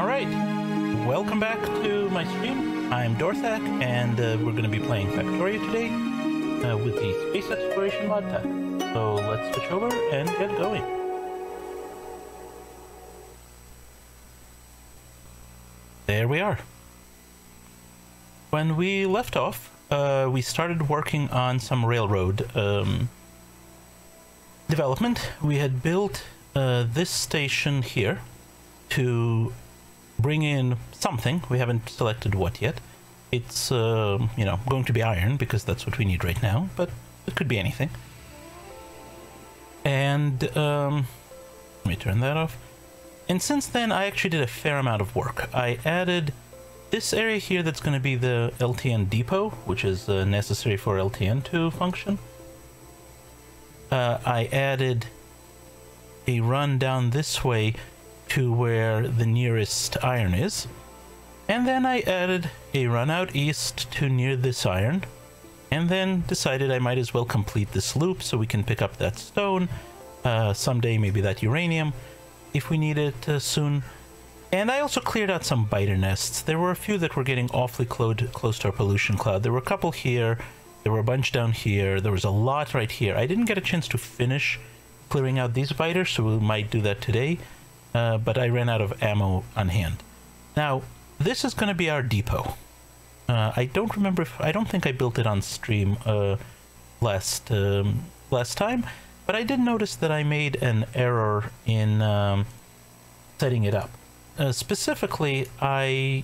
Alright, welcome back to my stream. I'm Dorthak, and we're going to be playing Factorio today with the Space Exploration mod pack. So let's switch over and get going. There we are. When we left off, we started working on some railroad development. We had built this station here to bring in something. We haven't selected what yet. It's you know, going to be iron because that's what we need right now, but it could be anything. And let me turn that off. And since then I actually did a fair amount of work. I added this area here that's going to be the LTN depot, which is necessary for LTN to function. I added a run down this way to where the nearest iron is, and then I added a run out east to near this iron, and then decided I might as well complete this loop so we can pick up that stone someday, maybe that uranium if we need it soon. And I also cleared out some biter nests. There were a few that were getting awfully close to our pollution cloud. There were a couple here, there were a bunch down here, there was a lot right here. I didn't get a chance to finish clearing out these biters, so we might do that today. But I ran out of ammo on hand. Now, this is going to be our depot. I don't remember if... I don't think I built it on stream last time, but I did notice that I made an error in setting it up. Specifically, I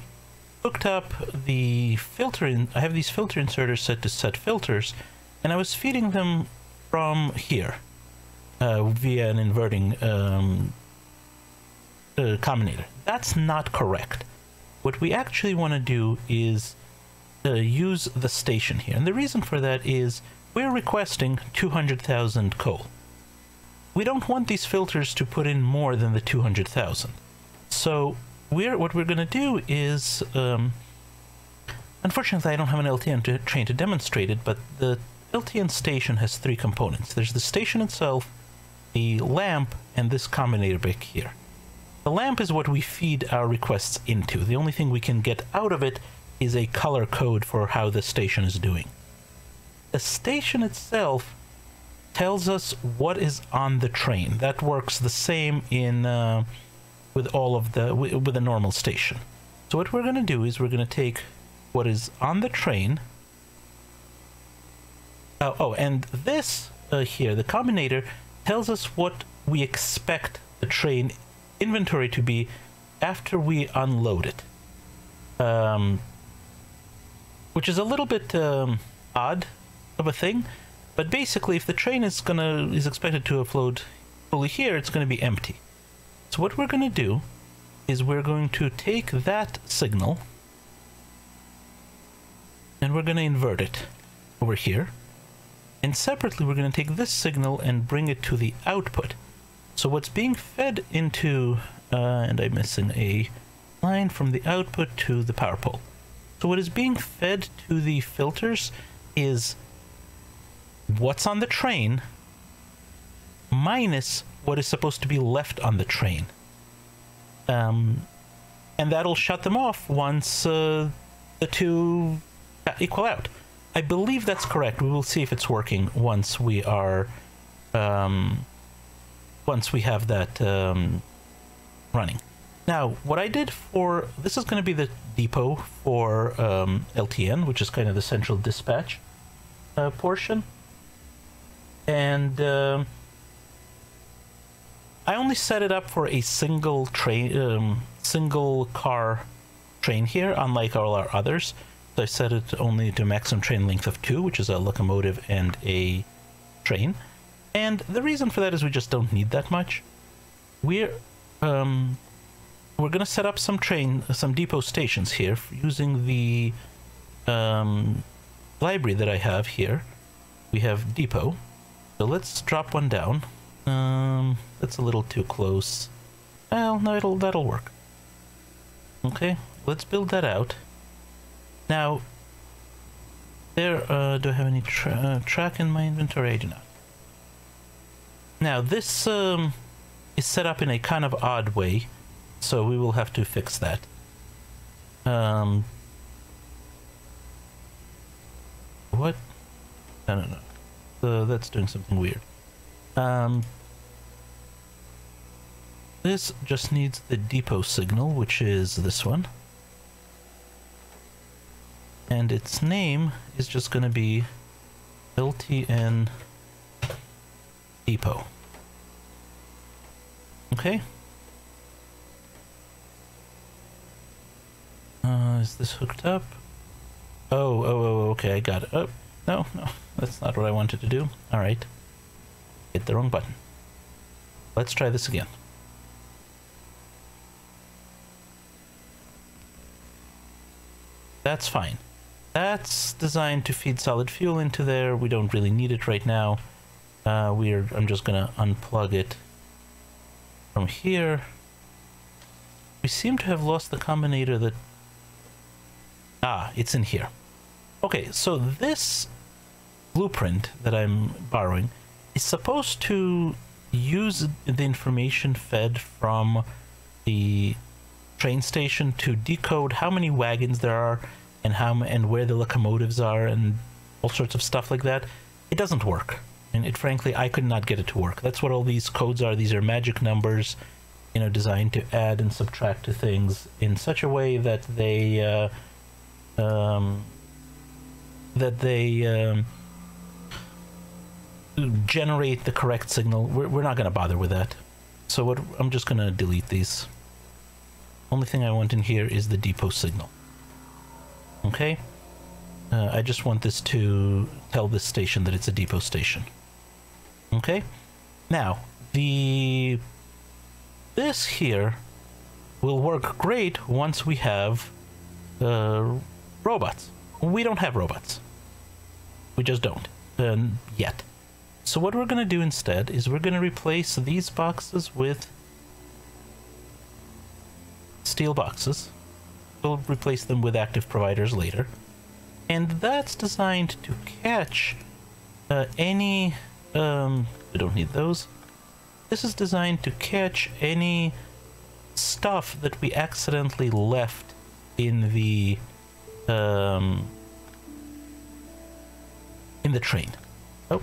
hooked up the filter in... I have these filter inserters set to set filters, and I was feeding them from here via an inverting combinator. That's not correct. What we actually want to do is use the station here, and the reason for that is we're requesting 200,000 coal. We don't want these filters to put in more than the 200,000. So what we're going to do is, unfortunately I don't have an LTN train to demonstrate it, but the LTN station has three components. There's the station itself, the lamp, and this combinator back here. The lamp is what we feed our requests into. The only thing we can get out of it is a color code for how the station is doing. The station itself tells us what is on the train. That works the same in with all of the with a normal station. So what we're going to do is we're going to take what is on the train. And this here, the combinator, tells us what we expect the train inventory to be after we unload it, which is a little bit odd of a thing, but basically if the train is expected to offload fully here, it's going to be empty. So what we're going to do is we're going to take that signal and we're going to invert it over here, and separately we're going to take this signal and bring it to the output. So what's being fed into, and I'm missing a line from the output to the power pole. So what is being fed to the filters is what's on the train minus what is supposed to be left on the train. And that'll shut them off once the two equal out. I believe that's correct. We will see if it's working once we are... once we have that running. Now, what I did for... This is going to be the depot for LTN, which is kind of the central dispatch portion. And I only set it up for a single train, single car train here, unlike all our others. So I set it only to maximum train length of 2, which is a locomotive and a train. And the reason for that is we just don't need that much. We're going to set up some depot stations here using the library that I have here. We have depot. So let's drop one down. That's a little too close. Well, no, that'll work. Okay, let's build that out. Now, do I have any track in my inventory? I do not. Now, this is set up in a kind of odd way. So we will have to fix that. What? I don't know. That's doing something weird. This just needs the depot signal, which is this one. And its name is just going to be LTN depot. Okay. Is this hooked up? Oh, okay, I got it. Oh, no, that's not what I wanted to do. All right. Hit the wrong button. Let's try this again. That's fine. That's designed to feed solid fuel into there. We don't really need it right now. I'm just gonna unplug it from here. We seem to have lost the combinator that... Ah, it's in here. Okay, so this blueprint that I'm borrowing is supposed to use the information fed from the train station to decode how many wagons there are and where the locomotives are and all sorts of stuff like that. It doesn't work, and frankly I could not get it to work. That's what all these codes are. These are magic numbers, you know, designed to add and subtract to things in such a way that they generate the correct signal. We're not going to bother with that. So I'm just going to delete these. Only thing I want in here is the depot signal. Okay? I just want this to tell this station that it's a depot station. Okay? Now, this here will work great once we have robots. We don't have robots. We just don't. Yet. So what we're going to do instead is we're going to replace these boxes with steel boxes. We'll replace them with active providers later. And that's designed to catch any... we don't need those. This is designed to catch any stuff that we accidentally left in the train. Oh,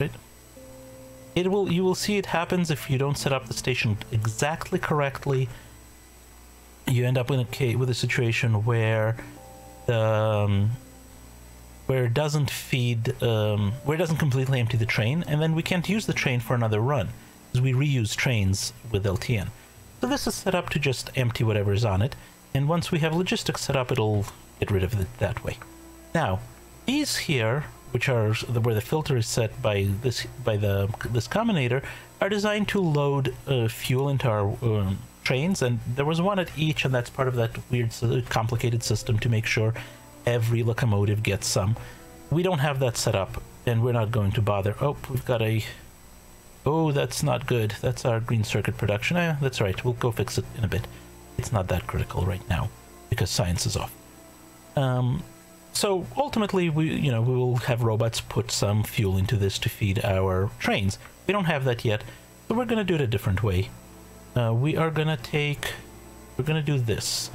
right. You will see it happens if you don't set up the station exactly correctly. You end up with a situation where where it doesn't feed, where it doesn't completely empty the train, and then we can't use the train for another run because we reuse trains with LTN. So this is set up to just empty whatever is on it, and once we have logistics set up, it'll get rid of it that way. Now, these here, which are where the filter is set by this combinator, are designed to load fuel into our trains, and there was one at each, and that's part of that weird, complicated system to make sure every locomotive gets some. We don't have that set up, and we're not going to bother. Oh, we've got a... Oh, that's not good. That's our green circuit production. That's right. We'll go fix it in a bit. It's not that critical right now because science is off. So ultimately, we will have robots put some fuel into this to feed our trains. We don't have that yet, so we're going to do it a different way. We're going to do this.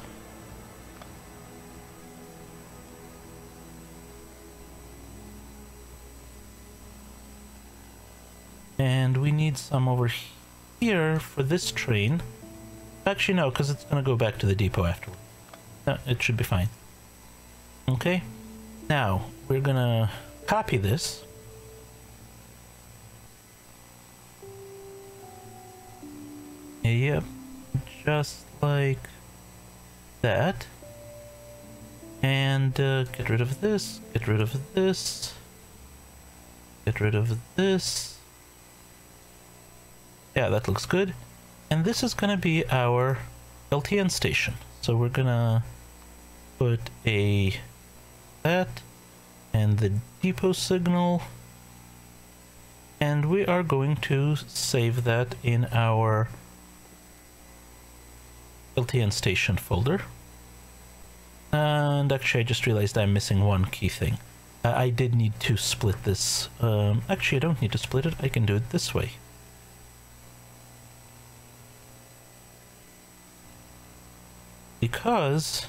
And we need some over here for this train. Actually, no, because it's going to go back to the depot afterward. No, it should be fine. Okay. Now, we're going to copy this. Yep. Just like that. And get rid of this. Get rid of this. Get rid of this. Yeah, that looks good. And this is going to be our LTN station. So we're going to put that and the depot signal. And we are going to save that in our LTN station folder. And actually, I just realized I'm missing one key thing. I did need to split this. Actually, I don't need to split it. I can do it this way. because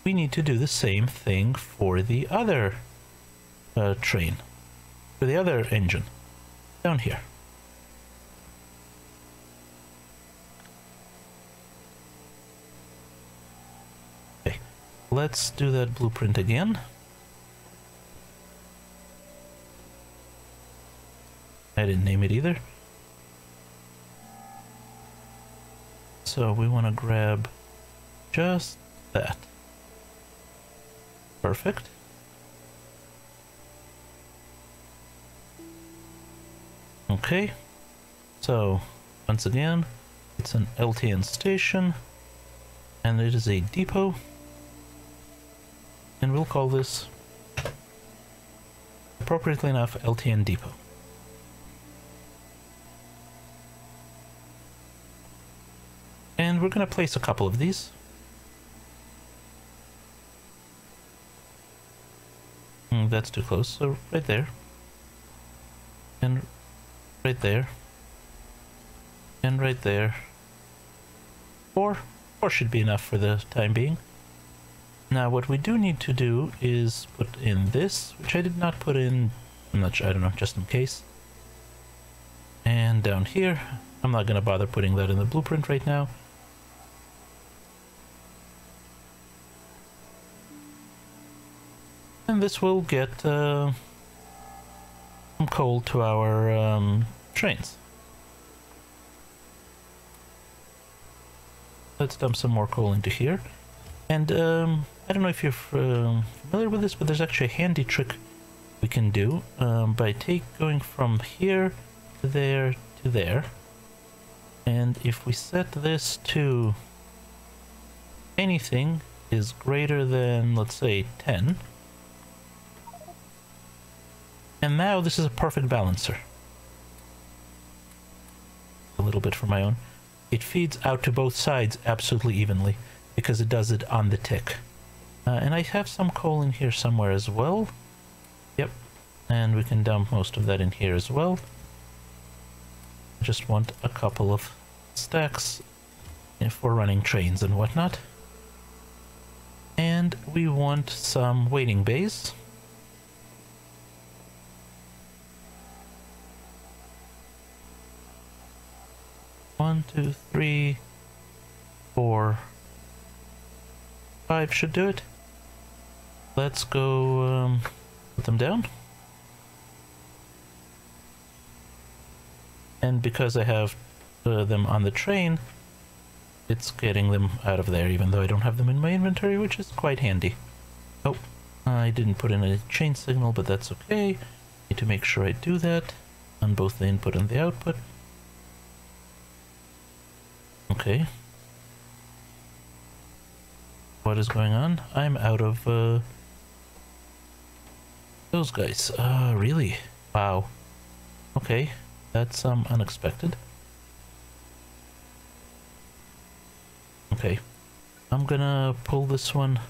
we need to do the same thing for the other train, for the other engine, down here. Okay, let's do that blueprint again. I didn't name it either. So we want to grab just that. Perfect. Okay, so once again, it's an LTN station, and it is a depot, and we'll call this, appropriately enough, LTN depot. And we're going to place a couple of these. That's too close, so right there. And right there. And right there. Four should be enough for the time being. Now what we do need to do is put in this, which I did not put in, I'm not sure, I don't know, just in case. And down here, I'm not going to bother putting that in the blueprint right now. And this will get some coal to our trains. Let's dump some more coal into here. And I don't know if you're familiar with this, but there's actually a handy trick we can do by going from here to there to there. And if we set this to anything is greater than, let's say, 10, and now this is a perfect balancer. A little bit for my own. It feeds out to both sides absolutely evenly because it does it on the tick. And I have some coal in here somewhere as well. Yep. And we can dump most of that in here as well. I just want a couple of stacks for running trains and whatnot. And we want some waiting bays. One, two, three, 4, 5 should do it. Let's go put them down. And because I have them on the train, it's getting them out of there, even though I don't have them in my inventory, which is quite handy. Oh, I didn't put in a chain signal, but that's okay. Need to make sure I do that on both the input and the output. Okay. What is going on? I'm out of those guys. Really? Wow. Okay, that's unexpected. Okay, I'm gonna pull this one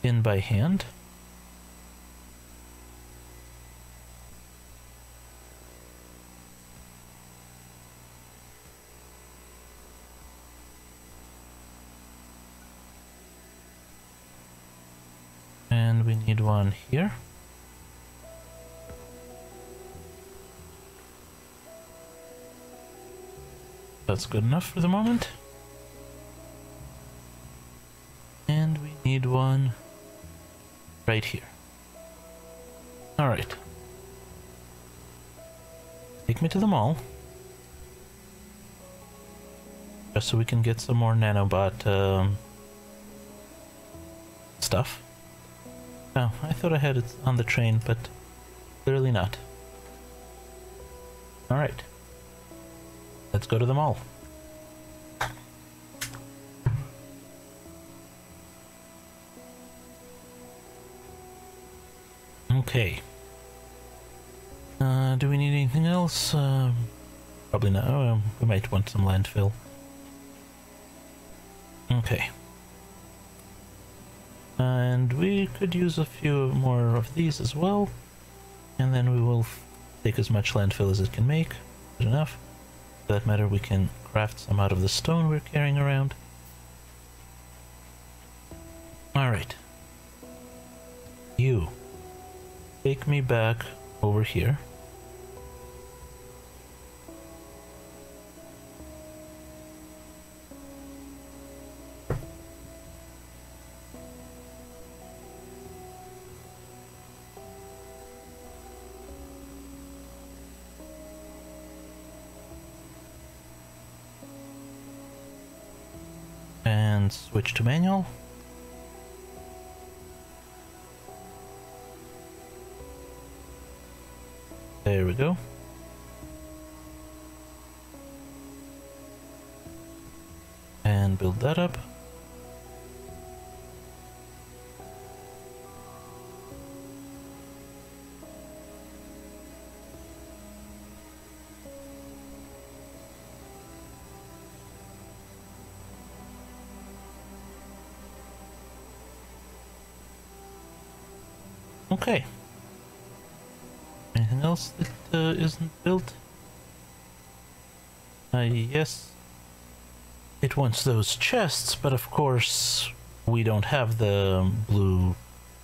in by hand. And we need one here. That's good enough for the moment. And we need one right here. Alright. Take me to the mall. Just so we can get some more nanobot stuff. Oh, I thought I had it on the train, but clearly not. Alright. Let's go to the mall. Okay. Do we need anything else? Probably not. Oh, we might want some landfill. Okay. And we could use a few more of these as well. And then we will take as much landfill as it can make. Good enough. For that matter, we can craft some out of the stone we're carrying around. Alright. You. Take me back over here. And switch to manual. There we go. And build that up. Okay. Anything else that isn't built? Yes. It wants those chests, but of course we don't have the blue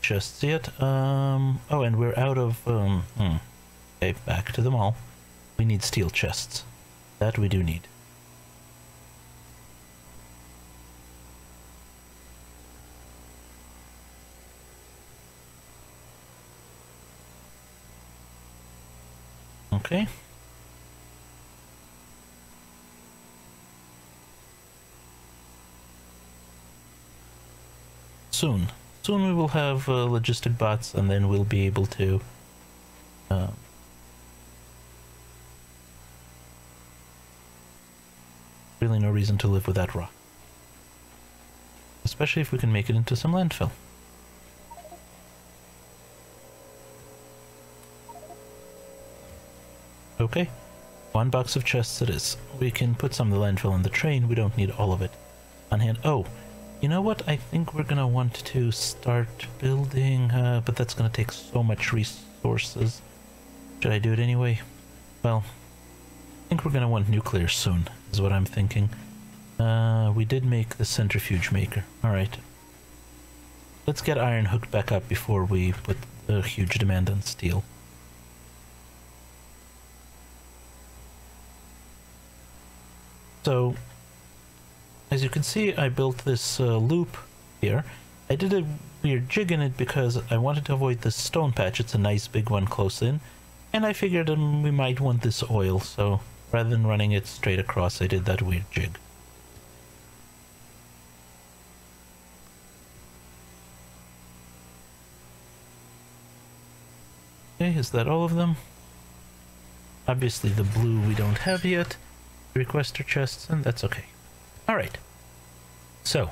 chests yet. Oh, and we're out of... Okay, back to the mall. We need steel chests. That we do need. Okay. Soon we will have logistic bots, and then we'll be able to really no reason to live with that rock, especially if we can make it into some landfill. Okay, 1 box of chests it is. We can put some of the landfill on the train. We don't need all of it on hand. Oh, you know what? I think we're gonna want to start building, but that's gonna take so much resources. Should I do it anyway? Well, I think we're gonna want nuclear soon, is what I'm thinking. We did make the centrifuge maker. Alright. Let's get iron hooked back up before we put a huge demand on steel. So, as you can see, I built this loop here. I did a weird jig in it because I wanted to avoid this stone patch. It's a nice big one close in. And I figured we might want this oil, so rather than running it straight across, I did that weird jig. Okay, is that all of them? Obviously the blue we don't have yet. Requester chests, and that's okay. Alright. So,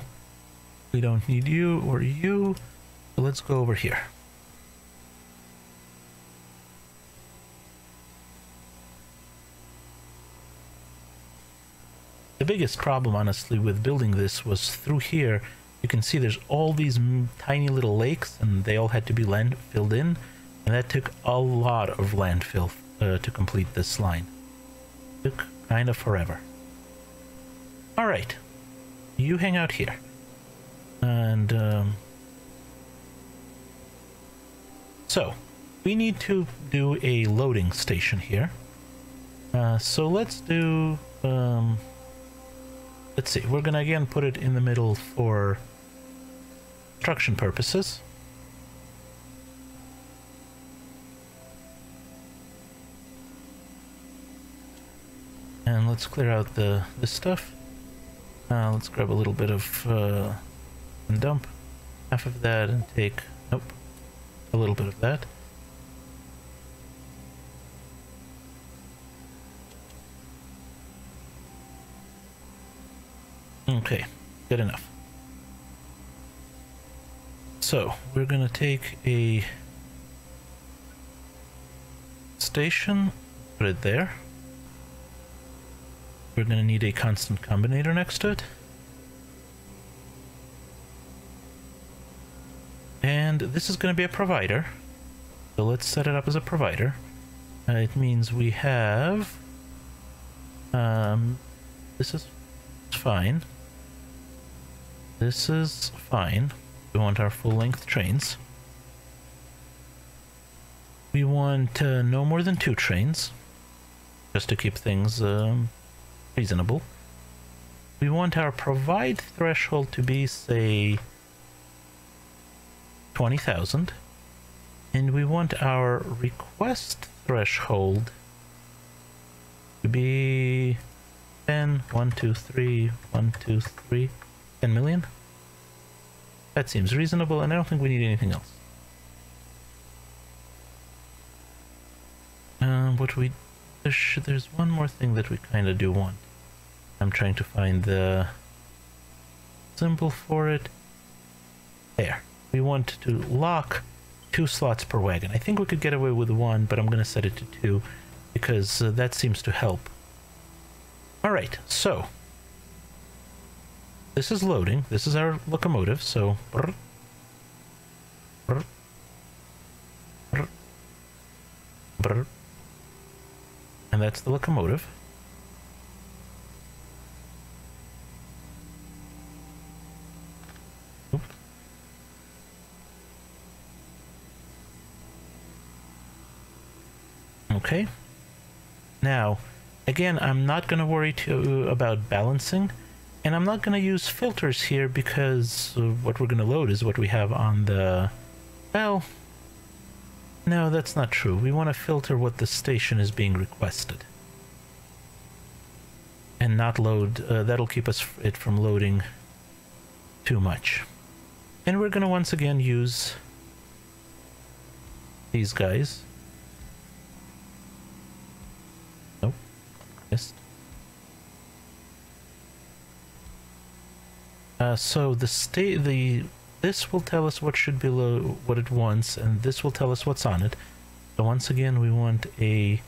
we don't need you or you, so let's go over here. The biggest problem, honestly, with building this was through here. You can see there's all these tiny little lakes, and they all had to be filled in, and that took a lot of landfill to complete this line. Took kind of forever. Alright, you hang out here. And, so, we need to do a loading station here. So let's do, let's see, we're gonna again put it in the middle for construction purposes. And let's clear out this stuff. Let's grab a little bit of and dump half of that and take, nope, a little bit of that. Okay, good enough. So we're gonna take a station, put it there. We're going to need a constant combinator next to it. And this is going to be a provider. So let's set it up as a provider. It means we have This is fine. This is fine. We want our full-length trains. We want no more than 2 trains, just to keep things reasonable. We want our provide threshold to be, say, 20,000. And we want our request threshold to be 10, 1, 2, 3, 1, 2, 3, 10 million. That seems reasonable, and I don't think we need anything else. There's one more thing that we kind of do want. I'm trying to find the symbol for it. There. We want to lock 2 slots per wagon. I think we could get away with 1, but I'm going to set it to 2 because that seems to help. Alright, so this is loading. This is our locomotive, so brr, brr, brr, brr. And that's the locomotive. Oop. Okay. Now, again, I'm not going to worry about balancing, and I'm not going to use filters here because what we're going to load is what we have on the... Well, no, that's not true. We want to filter what the station is being requested. And not load... that'll keep it from loading too much. And we're going to once again use these guys. Nope. Missed. So this will tell us what should be what it wants, and this will tell us what's on it. So once again, we want a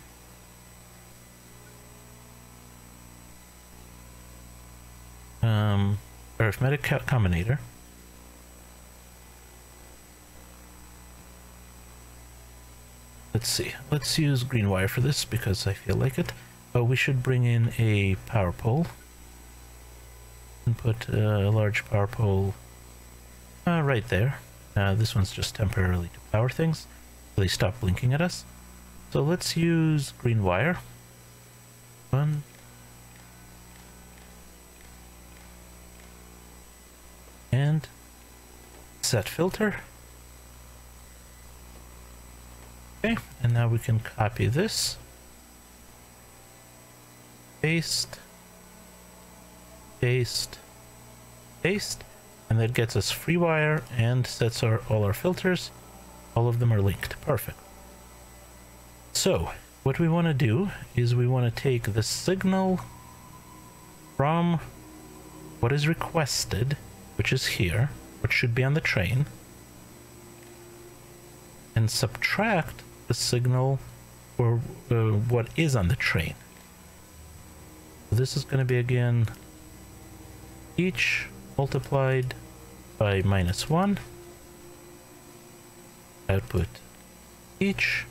arithmetic combinator. Let's see. Let's use green wire for this because I feel like it. We should bring in a power pole. And put a large power pole right there. This one's just temporarily to power things. So they stop blinking at us. So let's use green wire. 1. And set filter. Okay, and now we can copy this. Paste. Paste. Paste. And that gets us free wire and sets all our filters. All of them are linked. Perfect. So, what we want to do is we want to take the signal from what is requested, which is here, what should be on the train, and subtract the signal for what is on the train. So this is going to be again each multiplied by -1. Output each.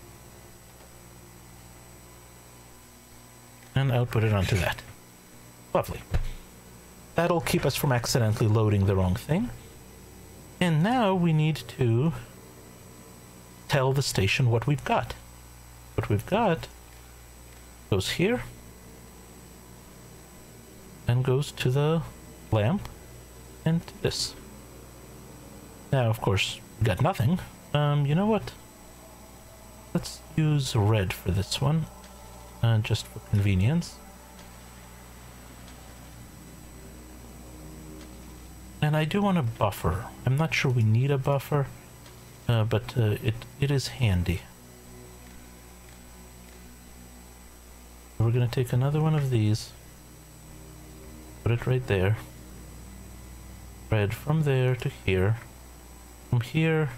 And output it onto that. Lovely. That'll keep us from accidentally loading the wrong thing. And now we need to tell the station what we've got. What we've got goes here and goes to the lamp and to this. Now, of course, we got nothing. You know what? Let's use red for this one, just for convenience. And I do want a buffer. I'm not sure we need a buffer, but it is handy. We're going to take another one of these, put it right there. Red from there to here, from here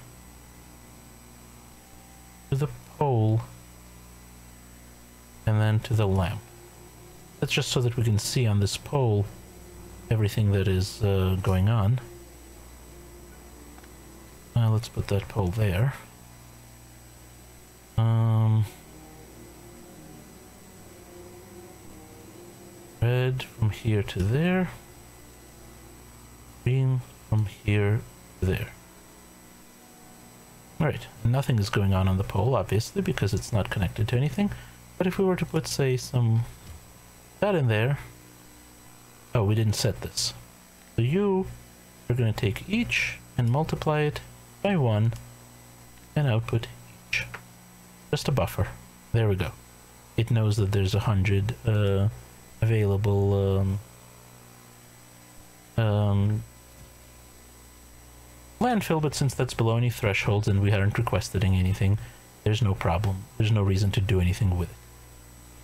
to the pole, and then to the lamp. That's just so that we can see on this pole everything that is going on. Let's put that pole there. Red from here to there. Green from here to there. Alright, nothing is going on the pole, obviously, because it's not connected to anything. But if we were to put, say, that in there... Oh, we didn't set this. So you are going to take each and multiply it by 1 and output each. Just a buffer. There we go. It knows that there's 100 available landfill, but since that's below any thresholds and we aren't requesting anything, there's no problem. There's no reason to do anything with it.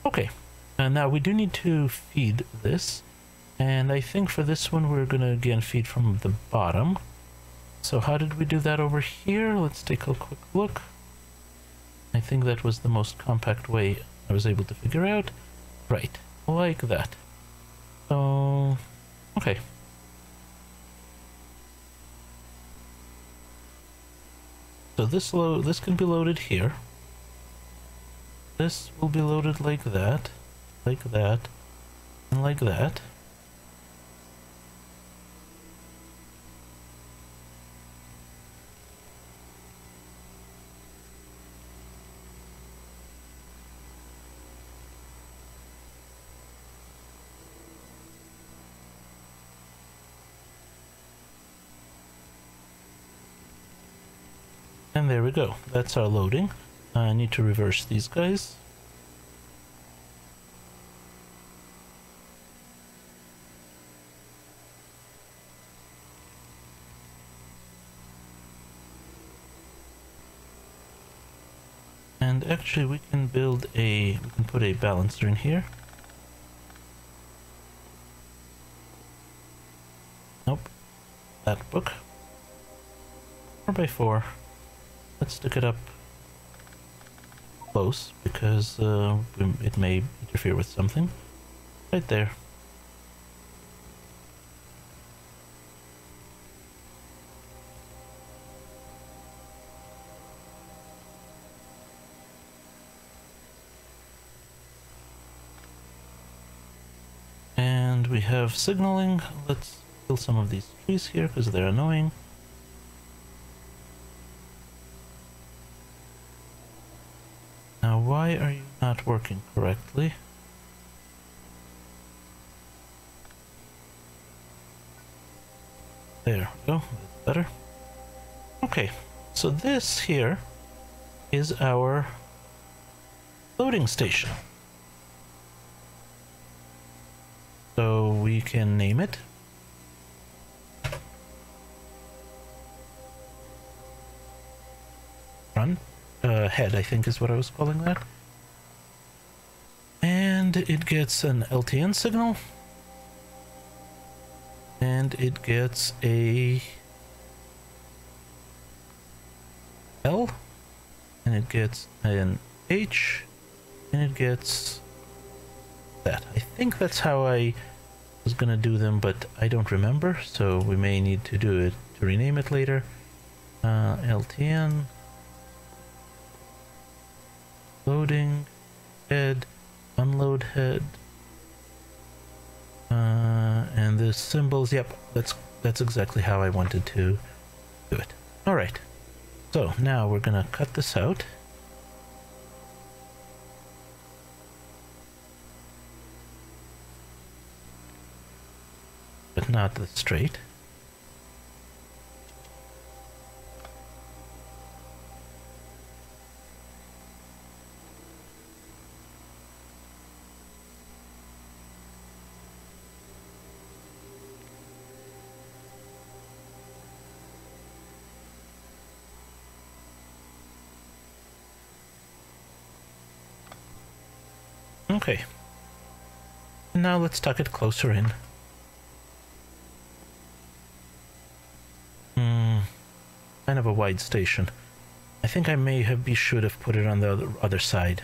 Okay, now we do need to feed this, and I think for this one we're gonna again feed from the bottom. So how did we do that over here? Let's take a quick look. I think that was the most compact way I was able to figure out. Right, like that. So, okay. So this can be loaded here. This will be loaded like that, and like that. And there we go. That's our loading. I need to reverse these guys. And actually we can put a balancer in here. Nope. That book. 4x4. Let's stick it up close because it may interfere with something. Right there. And we have signaling. Let's kill some of these trees here because they're annoying. Now, why are you not working correctly? There we go, that's better. Okay, so this here is our loading station. So we can name it. Run. Head, I think is what I was calling that. And it gets an LTN signal. And it gets a L. And it gets an H. And it gets that. I think that's how I was gonna do them, but I don't remember, so we may need to do it to rename it later. LTN. Loading, head, unload head, and the symbols. Yep, that's exactly how I wanted to do it. All right, so now we're gonna cut this out. But not the straight. Okay, now let's tuck it closer in. Kind of a wide station. I think I should have put it on the other side.